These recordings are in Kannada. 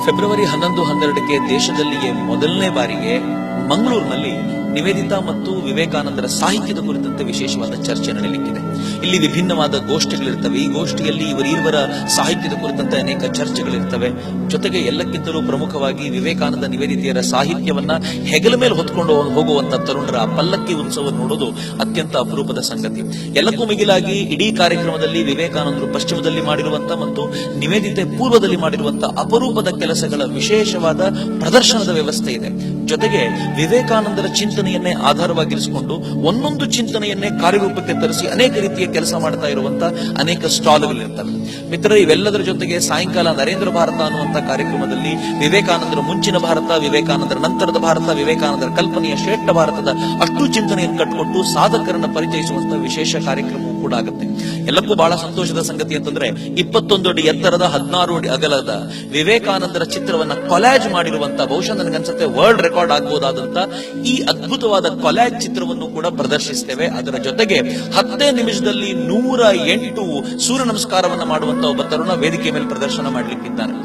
ಫೆಬ್ರವರಿ 11-12ಕ್ಕೆ ದೇಶದಲ್ಲಿಯೇ ಮೊದಲನೇ ಬಾರಿಗೆ ಮಂಗಳೂರಿನಲ್ಲಿ ನಿವೇದಿತಾ ಮತ್ತು ವಿವೇಕಾನಂದರ ಸಾಹಿತ್ಯದ ಕುರಿತಂತೆ ವಿಶೇಷವಾದ ಚರ್ಚೆ ನಡೆಯಲಿಕ್ಕಿದೆ. ಇಲ್ಲಿ ವಿಭಿನ್ನವಾದ ಗೋಷ್ಠಿಗಳಿರ್ತವೆ. ಈ ಗೋಷ್ಠಿಯಲ್ಲಿ ಇವರ ಸಾಹಿತ್ಯದ ಕುರಿತಂತೆ ಅನೇಕ ಚರ್ಚೆಗಳಿರ್ತವೆ. ಜೊತೆಗೆ ಎಲ್ಲಕ್ಕಿಂತಲೂ ಪ್ರಮುಖವಾಗಿ ವಿವೇಕಾನಂದ ನಿವೇದಿತೆಯರ ಸಾಹಿತ್ಯವನ್ನ ಹೆಗಲ ಮೇಲೆ ಹೊತ್ಕೊಂಡು ಹೋಗುವಂತ ತರುಣರ ಪಲ್ಲಕ್ಕಿ ಉತ್ಸವ ನೋಡೋದು ಅತ್ಯಂತ ಅಪರೂಪದ ಸಂಗತಿ. ಎಲ್ಲಕ್ಕೂ ಮಿಗಿಲಾಗಿ ಇಡೀ ಕಾರ್ಯಕ್ರಮದಲ್ಲಿ ವಿವೇಕಾನಂದರು ಪಶ್ಚಿಮದಲ್ಲಿ ಮಾಡಿರುವಂತ ಮತ್ತು ನಿವೇದಿತೆ ಪೂರ್ವದಲ್ಲಿ ಮಾಡಿರುವಂತ ಅಪರೂಪದ ಕೆಲಸಗಳ ವಿಶೇಷವಾದ ಪ್ರದರ್ಶನದ ವ್ಯವಸ್ಥೆ ಇದೆ. ಜೊತೆಗೆ ವಿವೇಕಾನಂದರ ಚಿಂತನೆಯನ್ನೇ ಆಧಾರವಾಗಿರಿಸಿಕೊಂಡು ಒಂದೊಂದು ಚಿಂತನೆಯನ್ನೇ ಕಾರ್ಯರೂಪಕ್ಕೆ ತರಿಸಿ ಅನೇಕ ರೀತಿಯ ಕೆಲಸ ಮಾಡ್ತಾ ಇರುವಂತ ಅನೇಕ ಸ್ಟಾಲ್ಗಳಿರ್ತವೆ. ಮಿತ್ರರೇ, ಇವೆಲ್ಲದರ ಜೊತೆಗೆ ಸಾಯಂಕಾಲ ನರೇಂದ್ರ ಭಾರತ ಅನ್ನುವಂತ ಕಾರ್ಯಕ್ರಮದಲ್ಲಿ ವಿವೇಕಾನಂದರ ಮುಂಚಿನ ಭಾರತ, ವಿವೇಕಾನಂದರ ನಂತರದ ಭಾರತ, ವಿವೇಕಾನಂದರ ಕಲ್ಪನೆಯ ಶ್ರೇಷ್ಠ ಭಾರತದ ಅಷ್ಟು ಚಿಂತನೆಯನ್ನು ಕಟ್ಟಿಕೊಟ್ಟು ಸಾಧಕರನ್ನ ಪರಿಚಯಿಸುವಂತ ವಿಶೇಷ ಕಾರ್ಯಕ್ರಮವೂ ಕೂಡ ಆಗುತ್ತೆ. ಎಲ್ಲಕ್ಕೂ ಬಹಳ ಸಂತೋಷದ ಸಂಗತಿ ಅಂತಂದ್ರೆ 21 ಅಡಿ ಎತ್ತರದ 16 ಅಡಿ ಅಗಲದ ವಿವೇಕಾನಂದರ ಚಿತ್ರವನ್ನ ಕೊಲಾಜ್ ಮಾಡಿರುವಂತ, ಬಹುಶಃ ನನಗನ್ಸುತ್ತೆ ವರ್ಲ್ಡ್ ರೆಕಾರ್ಡ್ ಆಗಬಹುದಾದಂತ ಈ ಅದ್ಭುತವಾದ ಕೊಲಾಜ್ ಚಿತ್ರವನ್ನು ಕೂಡ ಪ್ರದರ್ಶಿಸ್ತೇವೆ. ಅದರ ಜೊತೆಗೆ 10 ನಿಮಿಷದಲ್ಲಿ 108 ಸೂರ್ಯ ನಮಸ್ಕಾರವನ್ನ ಮಾಡುವಂತ ಒಬ್ಬ ತರುಣ ವೇದಿಕೆ ಮೇಲೆ ಪ್ರದರ್ಶನ ಮಾಡಲಿಕ್ಕಿದ್ದಾನೆ.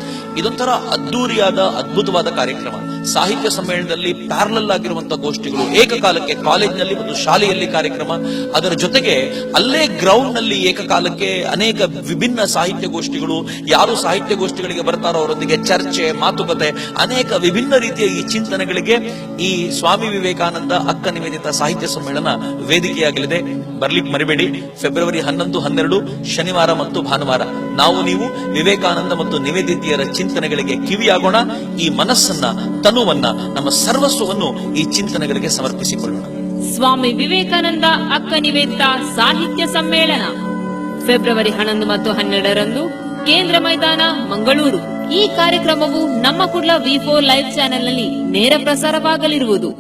ಇದೊಂಥರ ಅದ್ದೂರಿಯಾದ ಅದ್ಭುತವಾದ ಕಾರ್ಯಕ್ರಮ. ಸಾಹಿತ್ಯ ಸಮ್ಮೇಳನದಲ್ಲಿ ಪ್ಯಾರಲಲ್ ಆಗಿರುವಂತಹ ಗೋಷ್ಠಿಗಳು, ಏಕಕಾಲಕ್ಕೆ ಕಾಲೇಜಿನಲ್ಲಿ ಮತ್ತು ಶಾಲೆಯಲ್ಲಿ ಕಾರ್ಯಕ್ರಮ, ಅದರ ಜೊತೆಗೆ ಅಲ್ಲೇ ಗ್ರೌಂಡ್ ನಲ್ಲಿ ಏಕಕಾಲಕ್ಕೆ ಅನೇಕ ವಿಭಿನ್ನ ಸಾಹಿತ್ಯ ಗೋಷ್ಠಿಗಳು. ಯಾರು ಸಾಹಿತ್ಯ ಗೋಷ್ಠಿಗಳಿಗೆ ಬರ್ತಾರೋ ಅವರೊಂದಿಗೆ ಚರ್ಚೆ, ಮಾತುಕತೆ, ಅನೇಕ ವಿಭಿನ್ನ ರೀತಿಯ ಈ ಚಿಂತನೆಗಳಿಗೆ ಈ ಸ್ವಾಮಿ ವಿವೇಕಾನಂದ ಅಕ್ಕ ನಿವೇದಿತಾ ಸಾಹಿತ್ಯ ಸಮ್ಮೇಳನ ವೇದಿಕೆಯಾಗಲಿದೆ. ಬರ್ಲಿಕ್ಕೆ ಮರಿಬೇಡಿ. ಫೆಬ್ರವರಿ 11-12 ಶನಿವಾರ ಮತ್ತು ಭಾನುವಾರ ನಾವು ನೀವು ವಿವೇಕಾನಂದ ಮತ್ತು ನಿವೇದಿತೆಯರ ಚಿಂತನೆಗಳಿಗೆ ಕಿವಿಯಾಗೋಣ. ಈ ಮನಸ್ಸನ್ನ, ತನುವನ್ನ, ನಮ್ಮ ಸರ್ವಸ್ವವನ್ನು ಈ ಚಿಂತನೆಗಳಿಗೆ ಸಮರ್ಪಿಸಿಕೊಳ್ಳೋಣ. ಸ್ವಾಮಿ ವಿವೇಕಾನಂದ ಅಕ್ಕ ನಿವೇದಿತಾ ಸಾಹಿತ್ಯ ಸಮ್ಮೇಳನ ಫೆಬ್ರವರಿ 11 ಮತ್ತು 12ರಂದು ಕೇಂದ್ರ ಮೈದಾನ, ಮಂಗಳೂರು. ಈ ಕಾರ್ಯಕ್ರಮವು ನಮ್ಮ ಕುಡ್ಲ V4 ಲೈವ್ ಚಾನೆಲ್ನಲ್ಲಿ ನೇರ ಪ್ರಸಾರವಾಗಲಿರುವುದು.